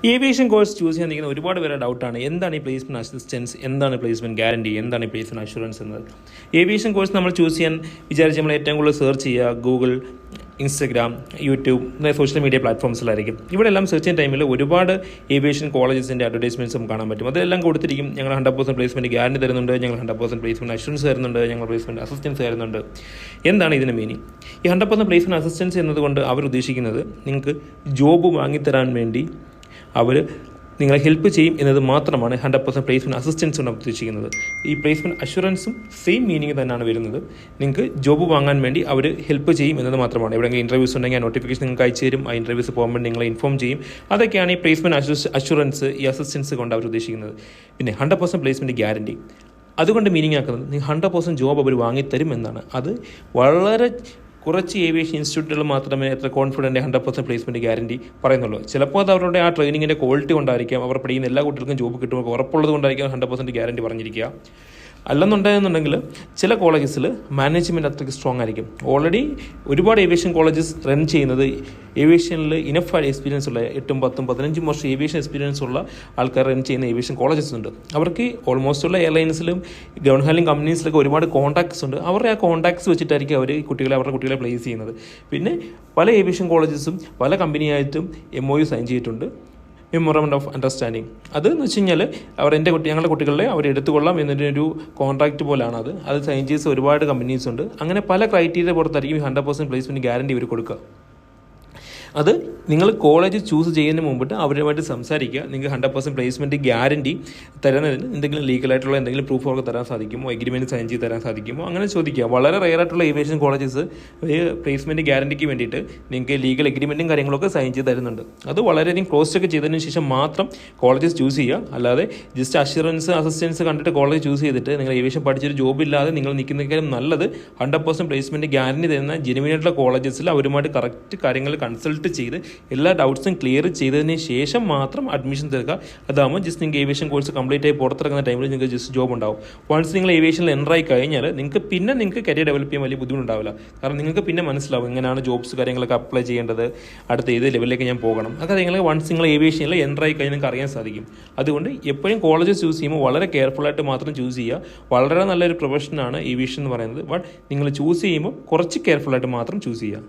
Aviation course choose ചെയ്യാൻ നിൽക്കുന്ന ഒരുപാട് പേരുടെ ഡൗട്ടാണ് എന്താണ് ഈ പ്ലേസ്മെൻറ്റ് അസിസ്റ്റൻസ്, എന്താണ് പ്ലേസ്മെൻറ്റ് ഗ്യാരണ്ടി, എന്താണ് ഈ പ്ലേസ്മെൻറ്റ് അഷുറൻസ് എന്നത്. ഏവിയേഷൻ കോഴ്സ് നമ്മൾ ചൂസ് ചെയ്യാൻ വിചാരിച്ച് നമ്മൾ ഏറ്റവും കൂടുതൽ സെർച്ച് ചെയ്യുക Google, Instagram, YouTube, social media പ്ലാറ്റ്ഫോംസിലായിരിക്കും. ഇവിടെ എല്ലാം സെർച്ച് ചെയ്യുന്ന ടൈമിൽ ഒരുപാട് ഏവിയേഷൻ കോളേജസിൻ്റെ അഡ്വർടൈസ്മെൻറ്റ്സും കാണാൻ പറ്റും. അതെല്ലാം കൊടുത്തിരിക്കും, ഞങ്ങൾ 100% പ്ലേസ്മെൻറ്റ് ഗ്യാരണ്ടി തരുന്നുണ്ട്, ഞങ്ങൾ 100% പ്ലേസ്മെൻറ്റ് അഷുറൻസ് തരുന്നുണ്ട്, ഞങ്ങൾ പ്ലേസ്മെൻറ്റ് അസിസ്റ്റൻസ് തരുന്നുണ്ട്. എന്താണ് ഇതിന് മീനിങ്? ഈ 100% പ്ലേസ്മെൻറ്റ് അസിസ്റ്റൻസ് എന്നതുകൊണ്ട് അവർ ഉദ്ദേശിക്കുന്നത് നിങ്ങൾക്ക് ജോബ് വാങ്ങിത്തരാൻ വേണ്ടി അവർ നിങ്ങളെ ഹെൽപ്പ് ചെയ്യും എന്നത് മാത്രമാണ് 100% പ്ലേസ്മെൻറ്റ് അസിസ്റ്റൻസ് കൊണ്ട് ഉദ്ദേശിക്കുന്നത്. ഈ പ്ലേസ്മെൻറ്റ് അഷുറൻസും സെയിം മീനിങ് തന്നെയാണ് വരുന്നത്. നിങ്ങൾക്ക് ജോബ് വാങ്ങാൻ വേണ്ടി അവർ ഹെൽപ്പ് ചെയ്യും എന്നത് മാത്രമാണ്. എവിടെയെങ്കിലും ഇൻ്റർവ്യൂസ് ഉണ്ടെങ്കിൽ ആ നോട്ടിഫിക്കേഷൻ നിങ്ങൾക്ക് അയച്ചു തരും, ആ ഇൻ്റർവ്യൂസ് പോകുമ്പോൾ നിങ്ങളെ ഇൻഫോം ചെയ്യും. അതൊക്കെയാണ് ഈ പ്ലേസ്മെൻറ്റ് അഷുറൻസ്, ഈ അസിസ്റ്റൻസ് കൊണ്ട് അവർ ഉദ്ദേശിക്കുന്നത്. പിന്നെ 100% പ്ലേസ്മെൻറ്റ് ഗ്യാരണ്ടി, അതുകൊണ്ട് മീനിങ് ആക്കുന്നത് നിങ്ങൾ 100% ജോബ് അവർ വാങ്ങിത്തരും എന്നാണ്. അത് വളരെ കുറച്ച് ഏവിയേഷൻ ഇൻസ്റ്റിറ്റ്യൂട്ടുകൾ മാത്രമേ എത്ര കോൺഫിഡൻറ്റ് 100% പ്ലേസ്മെൻറ്റ് ഗ്യാരണ്ടി പറയുന്നുള്ളൂ. ചിലപ്പോൾ അത് അവരുടെ ആ ട്രെയിനിങ്ങിൻ്റെ ക്വാളിറ്റി കൊണ്ടായിരിക്കാം, അവർ പഠിക്കുന്ന എല്ലാ കുട്ടികൾക്കും ജോബ് കിട്ടുമ്പോൾ ഉറപ്പുള്ളത് കൊണ്ടായിരിക്കും 100% ഗ്യാരണ്ടി പറഞ്ഞിരിക്കുക. അല്ലെന്നുണ്ടെന്നുണ്ടെങ്കിൽ ചില കോളേജസിൽ മാനേജ്മെൻറ്റ് അത്രയ്ക്ക് സ്ട്രോങ് ആയിരിക്കും. ഓൾറെഡി ഒരുപാട് ഏവിയേഷൻ കോളേജസ് റൺ ചെയ്യുന്നത് ഏവിയേഷനിൽ ഇനഫ് എക്സ്പീരിയൻസ് ഉള്ള 8, 10, 15 വർഷം ഏവിയേഷൻ എക്സ്പീരിയൻസ് ഉള്ള ആൾക്കാർ റൺ ചെയ്യുന്ന ഏവിയേഷൻ കോളേജസ് ഉണ്ട്. അവർക്ക് ഓൾമോസ്റ്റ് ഉള്ള എയർലൈൻസിലും ഗ്രൗണ്ട് ഹാൻഡ്ലിംഗ് കമ്പനീസിലൊക്കെ ഒരുപാട് കോൺടാക്ട്സ് ഉണ്ട്. അവരുടെ ആ കോൺടാക്ട്സ് വെച്ചിട്ടായിരിക്കും അവർ അവരുടെ കുട്ടികളെ പ്ലേസ് ചെയ്യുന്നത്. പിന്നെ പല ഏവിയേഷൻ കോളേജസും പല കമ്പനിയായിട്ടും MOU സൈൻ ചെയ്തിട്ടുണ്ട്, മെമ്മോറണ്ടം ഓഫ് അണ്ടർസ്റ്റാൻഡിങ്. അതെന്ന് വെച്ച് കഴിഞ്ഞാൽ ഞങ്ങളുടെ കുട്ടികളെ അവർ എടുത്തുകൊള്ളാം എന്നൊരു കോൺട്രാക്റ്റ് പോലെയാണ് അത് സൈൻ ചെയ്ത് ഒരുപാട് കമ്പനീസ് ഉണ്ട്. അങ്ങനെ പല ക്രൈറ്റീരിയ പുറത്തായിരിക്കും 100% പ്ലേസ്മെൻറ്റ് ഗ്യാരണ്ടി ഇവർ കൊടുക്കുക. അത് നിങ്ങൾ കോളേജ് ചൂസ് ചെയ്യുന്നതിന് മുമ്പിട്ട് അവരുമായിട്ട് സംസാരിക്കുക. നിങ്ങൾക്ക് 100% പ്ലേസ്മെൻറ്റ് ഗ്യാരണ്ടി തരുന്നതിന് എന്തെങ്കിലും ലീഗലായിട്ടുള്ള എന്തെങ്കിലും പ്രൂഫ് അവർക്ക് തരാൻ സാധിക്കുമോ, എഗ്രിമെൻറ്റ് സൈൻ ചെയ്ത് തരാൻ സാധിക്കുമോ, അങ്ങനെ ചോദിക്കുക. വളരെ റെയറായിട്ടുള്ള ഏവിയേഷൻ കോളേജസ് പ്ലേസ്മെൻറ്റ് ഗ്യാരണ്ടിക്ക് വേണ്ടിയിട്ട് നിങ്ങൾക്ക് ലീഗൽ എഗ്രിമെൻറ്റും കാര്യങ്ങളൊക്കെ സൈൻ ചെയ്ത് തരുന്നുണ്ട്. അത് വളരെയധികം ക്രോസ് ചെക്ക് ചെയ്തതിന് ശേഷം മാത്രം കോളേജസ് ചൂസ് ചെയ്യുക. അല്ലാതെ ജസ്റ്റ് അഷുറൻസ്, അസിസ്റ്റൻസ് കണ്ടിട്ട് കോളേജ് ചൂസ് ചെയ്തിട്ട് നിങ്ങൾ ഏവിയേഷൻ പഠിച്ചൊരു ജോബില്ലാതെ നിങ്ങൾ നിൽക്കുന്നതിനേക്കാളും നല്ലത് 100% പ്ലേസ്മെൻറ്റ് ഗ്യാരണ്ടി തരുന്ന ജെനുവിനായിട്ടുള്ള കോളേജസിൽ അവരുമായിട്ട് കറക്റ്റ് കാര്യങ്ങൾ കൺസൾട്ട് ചെയ്ത് എല്ലാ ഡൗട്ട്സും ക്ലിയർ ചെയ്തതിന് ശേഷം മാത്രം അഡ്മിഷൻ തീർക്കുക. അതാകുമ്പോൾ ജസ്റ്റ് നിങ്ങൾക്ക് ഏവിയേഷൻ കോഴ്സ് കംപ്ലീറ്റ് ആയി പുറത്തിറങ്ങുന്ന ടൈമിൽ നിങ്ങൾക്ക് ജസ്റ്റ് ജോബ് ഉണ്ടാവും. വൺസ് നിങ്ങൾ ഏവിയേഷനിൽ എൻ്റർ ആയി കഴിഞ്ഞാൽ നിങ്ങൾക്ക് കരിയർ ഡെവലപ്പ് ചെയ്യാൻ വലിയ ബുദ്ധിമുട്ടുണ്ടാവില്ല. കാരണം നിങ്ങൾക്ക് പിന്നെ മനസ്സിലാവും എങ്ങനെയാണ് ജോബ്സ് കാര്യങ്ങളൊക്കെ അപ്ലൈ ചെയ്യേണ്ടത്, അടുത്ത ഏത് ലെവലിലേക്ക് ഞാൻ പോകണം. അത് നിങ്ങൾ വൺസ് നിങ്ങൾ ഏവിയേഷനിൽ എൻ്റർ ആയി കഴിഞ്ഞാൽ നിങ്ങൾക്ക് അറിയാൻ സാധിക്കും. അതുകൊണ്ട് എപ്പോഴും കോളേജസ് ചൂസ് ചെയ്യുമ്പോൾ വളരെ കെയർഫുള്ളായിട്ട് മാത്രം ചൂസ് ചെയ്യുക. വളരെ നല്ലൊരു പ്രൊഫഷനാണ് ഏവിയേഷൻ എന്ന് പറയുന്നത്. ബട്ട് നിങ്ങൾ ചൂസ് ചെയ്യുമ്പോൾ കുറച്ച് കെയർഫുള്ളായിട്ട് മാത്രം ചൂസ് ചെയ്യുക.